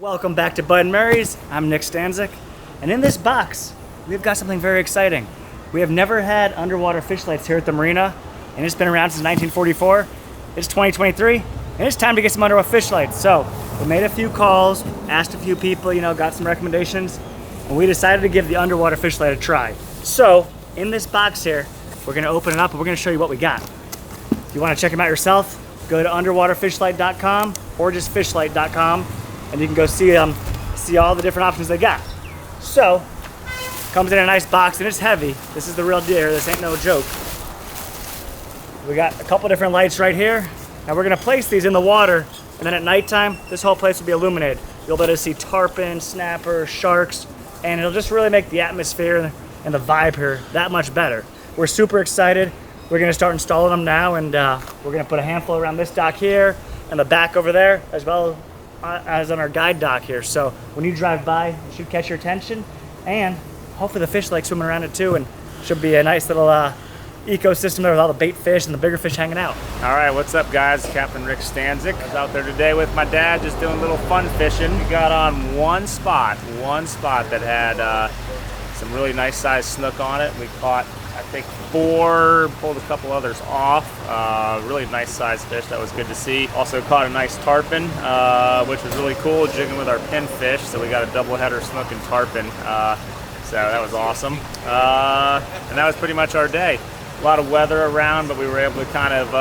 Welcome back to Bud and Mary's. I'm Nick Stanczyk, and in this box, we've got something very exciting. We have never had underwater fish lights here at the Marina, and it's been around since 1944. It's 2023, and it's time to get some underwater fish lights. So we made a few calls, asked a few people, got some recommendations, and we decided to give the underwater fish light a try. So in this box here, we're gonna open it up and we're gonna show you what we got. If you wanna check them out yourself, go to underwaterfishlight.com or just fishlight.com, and you can go see all the different options they got. So, comes in a nice box and it's heavy. This is the real deal. This ain't no joke. We got a couple different lights right here, and we're gonna place these in the water, and then at nighttime, this whole place will be illuminated. You'll be able to see tarpon, snapper, sharks, and it'll just really make the atmosphere and the vibe here that much better. We're super excited. We're gonna start installing them now, and we're gonna put a handful around this dock here and the back over there, as well as on our guide dock here. So when you drive by, it should catch your attention, and hopefully the fish like swimming around it too, and should be a nice little ecosystem there with all the bait fish and the bigger fish hanging out. All right, what's up guys? Captain Rick Stanczyk. I was out there today with my dad just doing a little fun fishing. We got on one spot that had some really nice sized snook on it. We caught, I think, 4, pulled a couple others off. Really nice sized fish, that was good to see. Also caught a nice tarpon, which was really cool, jigging with our pinfish. So we got a double header snook and tarpon. So that was awesome. And that was pretty much our day. A lot of weather around, but we were able to kind of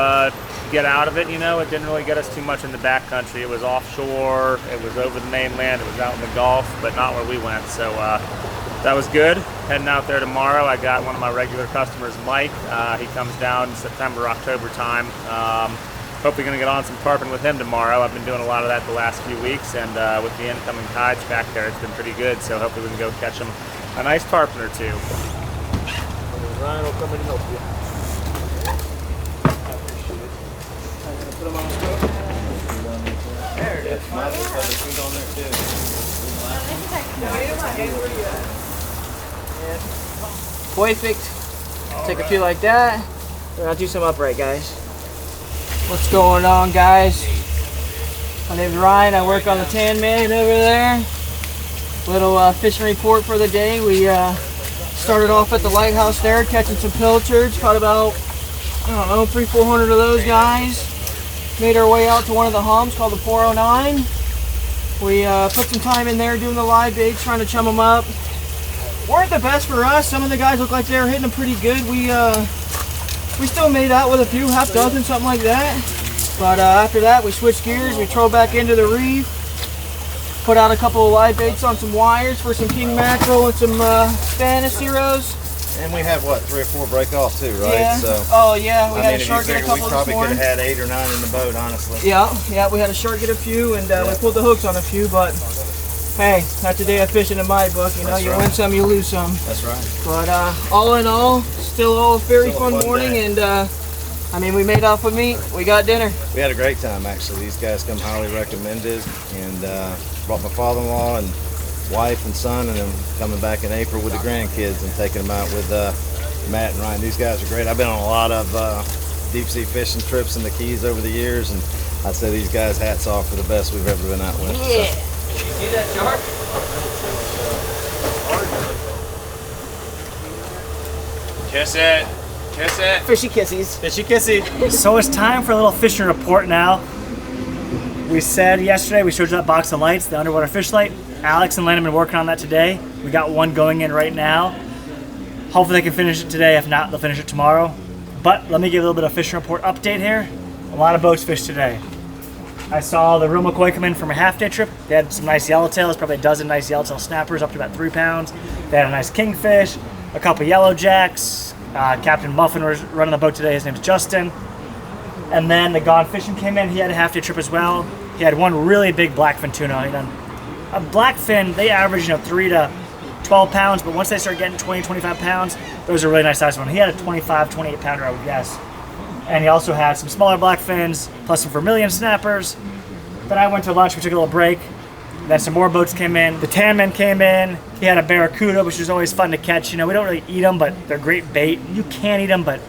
get out of it, It didn't really get us too much in the backcountry. It was offshore, it was over the mainland, it was out in the Gulf, but not where we went. So that was good. Heading out there tomorrow. I got one of my regular customers, Mike. He comes down September, October time. Hopefully gonna get on some tarpon with him tomorrow. I've been doing a lot of that the last few weeks, and with the incoming tides back there, it's been pretty good. So hopefully we can go catch a nice tarpon or two. Ryan will come and help you. I appreciate it. I'm gonna put them on the stove. There it is. Might as well have the food on there too. Perfect. Take a few like that. We're gonna do some upright, guys. What's going on, guys? My name's Ryan. I work on the Tan Man over there. Little fishing report for the day. We started off at the lighthouse there, catching some pilchards. Caught about, 300-400 of those guys. Made our way out to one of the humps called the 409. We put some time in there doing the live baits, trying to chum them up. Weren't the best for us. Some of the guys looked like they were hitting them pretty good. We still made out with a few, half dozen, something like that. But after that, we switched gears. We trolled back into the reef. Put out a couple of live baits on some wires for some king mackerel and some Spanish zeros. And we have what, 3 or 4 break off too, right? Yeah. So, oh yeah, we had a shark get a couple we probably this morning. could have had 8 or 9 in the boat, honestly. Yeah, we had a shark get a few, and we pulled the hooks on a few. But hey, that's a day of fishing in my book. You That's you right. win some, you lose some. That's right. But all in all, still a very fun morning, day. and we made off with meat. We got dinner. We had a great time actually. These guys come highly recommended, and brought my father-in-law and wife and son, and then coming back in April with the grandkids and taking them out with Matt and Ryan. These guys are great. I've been on a lot of deep sea fishing trips in the Keys over the years, and I'd say these guys, hats off for the best we've ever been out with. Yeah. So. See that shark? Kiss it. Kiss it. Fishy kissies. Fishy kissy. So it's time for a little fishing report now. We said yesterday we showed you that box of lights, the underwater fish light. Alex and Len have been working on that today. We got one going in right now. Hopefully they can finish it today. If not, they'll finish it tomorrow. But let me give a little bit of fishing report update here. A lot of boats fished today. I saw the real McCoy come in from a half-day trip. They had some nice yellowtails, probably a dozen nice yellowtail snappers up to about 3 pounds. They had a nice kingfish, a couple yellow jacks. Captain Muffin was running the boat today. His name's Justin. And then the Gone Fishing came in. He had a half-day trip as well. He had one really big blackfin tuna. A blackfin, they average 3 to 12 pounds, but once they start getting 20, 25 pounds, those are really nice sized ones. He had a 25, 28 pounder, I would guess. And he also had some smaller blackfins, plus some vermilion snappers. Then I went to lunch, we took a little break. Then some more boats came in. The Tan Man came in. He had a barracuda, which is always fun to catch. We don't really eat them, but they're great bait. You can eat them, but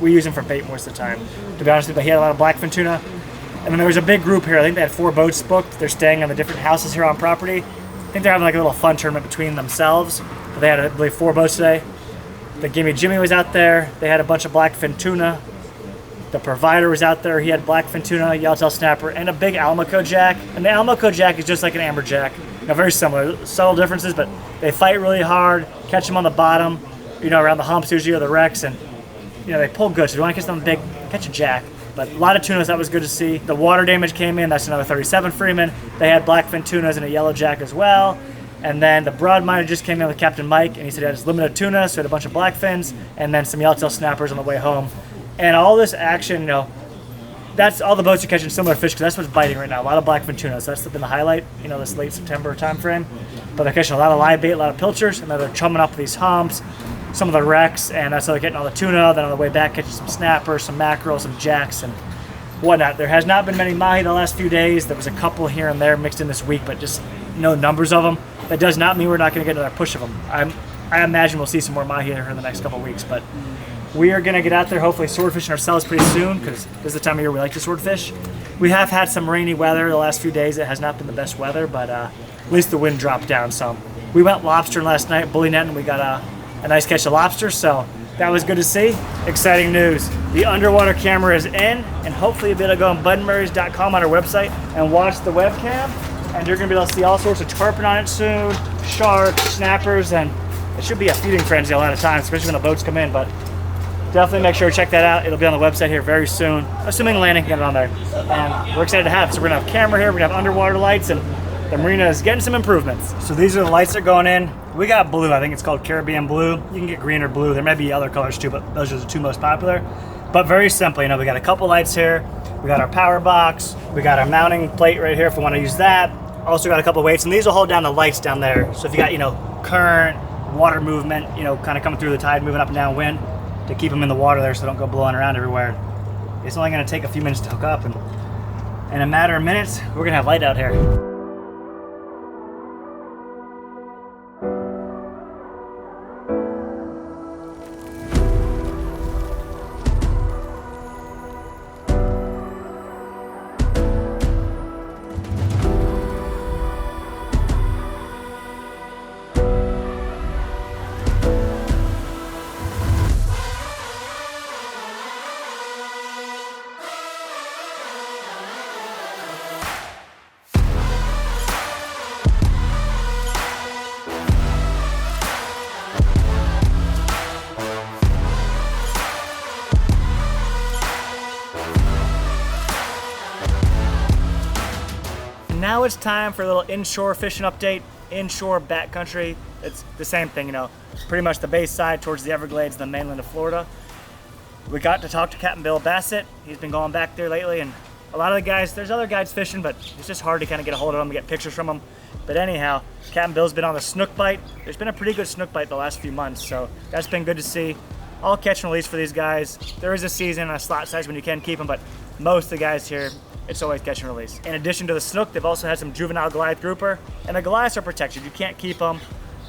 we use them for bait most of the time, to be honest with you. But he had a lot of blackfin tuna. And then there was a big group here. I think they had 4 boats booked. They're staying in the different houses here on property. I think they're having like a little fun tournament between themselves. But they had, I believe, 4 boats today. The Gimme Jimmy was out there. They had a bunch of blackfin tuna. The provider was out there. He had blackfin tuna, yellowtail snapper, and a big Almaco jack. And the Almaco jack is just like an amberjack. Very similar, subtle differences, but they fight really hard, catch them on the bottom, around the humps usually or the wrecks, and they pull good. So if you want to catch them big, catch a jack. But a lot of tunas, that was good to see. The water damage came in, that's another 37 Freeman. They had blackfin tunas and a yellow jack as well. And then the broad miner just came in with Captain Mike, and he said he had his limited tuna, so he had a bunch of blackfins, and then some yellowtail snappers on the way home. And all this action, that's all the boats are catching similar fish, because that's what's biting right now. A lot of blackfin tuna, so that's been the highlight, this late September time frame. But they're catching a lot of live bait, a lot of pilchers, and then they're chumming up these humps, some of the wrecks, and that's how they're getting all the tuna. Then on the way back, catching some snappers, some mackerel, some jacks, and whatnot. There has not been many mahi the last few days. There was a couple here and there mixed in this week, but just no numbers of them. That does not mean we're not going to get another push of them. I imagine we'll see some more mahi here in the next couple of weeks, but we are going to get out there, hopefully swordfishing ourselves pretty soon, because this is the time of year we like to swordfish. We have had some rainy weather the last few days. It has not been the best weather, but at least the wind dropped down some. We went lobstering last night, bully netting, and we got a nice catch of lobster, so that was good to see. Exciting news. The underwater camera is in, and hopefully you'll be able to go on budmurrays.com on our website and watch the webcam, and you're going to be able to see all sorts of tarpon on it soon, sharks, snappers, and it should be a feeding frenzy a lot of times, especially when the boats come in, but definitely make sure to check that out. It'll be on the website here very soon, assuming landing can get it on there. And we're excited to have it. So we're going to have camera here, we're going to have underwater lights, and the marina is getting some improvements. So these are the lights that are going in. We got blue, I think it's called Caribbean blue. You can get green or blue. There may be other colors too, but those are the 2 most popular. But very simply, we got a couple lights here. We got our power box. We got our mounting plate right here if we want to use that. Also got a couple weights, and these will hold down the lights down there. So if you got, current, water movement, kind of coming through the tide, moving up and down wind, to keep them in the water there so they don't go blowing around everywhere. It's only going to take a few minutes to hook up, and in a matter of minutes, we're going to have light out here. Now it's time for a little inshore fishing update. Inshore, backcountry, it's the same thing, pretty much the bay side towards the Everglades, the mainland of Florida. We got to talk to Captain Bill Bassett. He's been going back there lately, and a lot of the guys, there's other guides fishing, but it's just hard to kind of get a hold of them and get pictures from them. But anyhow, Captain Bill's been on the snook bite. There's been a pretty good snook bite the last few months, so that's been good to see. All catch and release for these guys. There is a season and a slot size when you can keep them, but most of the guys here, it's always catch and release. In addition to the snook, they've also had some juvenile Goliath grouper, and the Goliaths are protected. You can't keep them.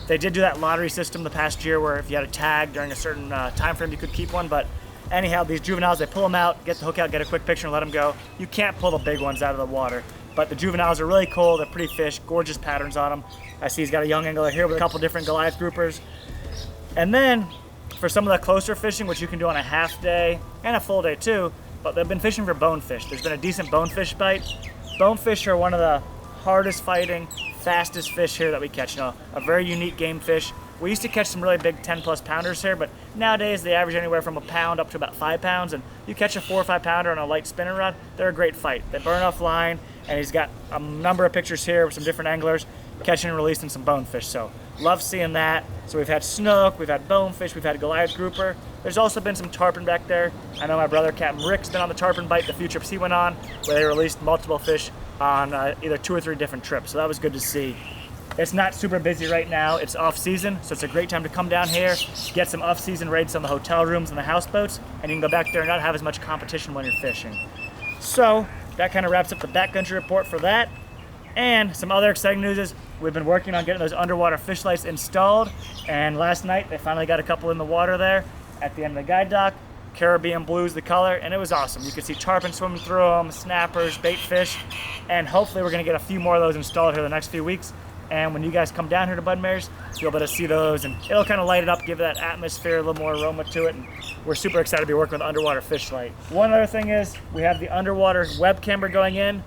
They did do that lottery system the past year where if you had a tag during a certain time frame, you could keep one, but anyhow, these juveniles, they pull them out, get the hook out, get a quick picture, and let them go. You can't pull the big ones out of the water, but the juveniles are really cool. They're pretty fish, gorgeous patterns on them. I see he's got a young angler here with a couple different Goliath groupers. And then for some of the closer fishing, which you can do on a half day and a full day too, but they've been fishing for bonefish. There's been a decent bonefish bite. Bonefish are one of the hardest fighting, fastest fish here that we catch. A very unique game fish. We used to catch some really big 10+ pounders here, but nowadays they average anywhere from a pound up to about 5 pounds, and you catch a 4 or 5 pounder on a light spinning rod, they're a great fight. They burn off line, and he's got a number of pictures here with some different anglers catching and releasing some bonefish, so love seeing that. So we've had snook, we've had bonefish, we've had Goliath grouper. There's also been some tarpon back there. I know my brother Captain Rick's been on the tarpon bite the few trips he went on, where they released multiple fish on either 2 or 3 different trips, so that was good to see. It's not super busy right now. It's off season, so it's a great time to come down here, get some off season rates on the hotel rooms and the houseboats, and you can go back there and not have as much competition when you're fishing. So that kind of wraps up the backcountry report for that. And some other exciting news is we've been working on getting those underwater fish lights installed, and last night they finally got a couple in the water there at the end of the guide dock. Caribbean blue's the color, and it was awesome. You could see tarpon swimming through them, snappers, bait fish, and hopefully we're gonna get a few more of those installed here the next few weeks. And when you guys come down here to Bud & Mary's, you'll be able to see those, and it'll kind of light it up, give that atmosphere, a little more aroma to it, and we're super excited to be working with underwater fish light. One other thing is, we have the underwater web camera going in.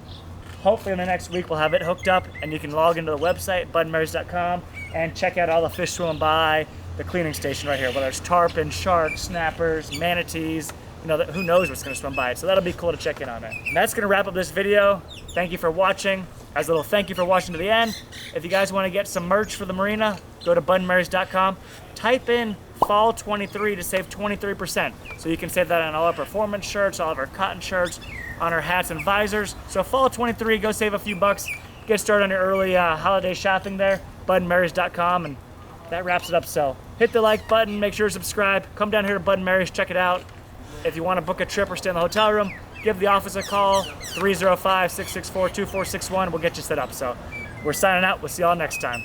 Hopefully in the next week we'll have it hooked up, and you can log into the website, budandmarys.com, and check out all the fish swimming by the cleaning station right here, whether it's tarpon, sharks, snappers, manatees, you know, who knows what's gonna swim by it. So that'll be cool to check in on it. And that's gonna wrap up this video. Thank you for watching. As a little thank you for watching to the end. If you guys wanna get some merch for the marina, go to budandmarys.com, type in fall 23 to save 23%. So you can save that on all our performance shirts, all of our cotton shirts, on our hats and visors. So fall 23, go save a few bucks, get started on your early holiday shopping there, budandmarys.com, and that wraps it up. So hit the like button, make sure to subscribe, come down here to Bud & Mary's, check it out. If you want to book a trip or stay in the hotel room, give the office a call, 305-664-2461, we'll get you set up. So we're signing out, we'll see y'all next time.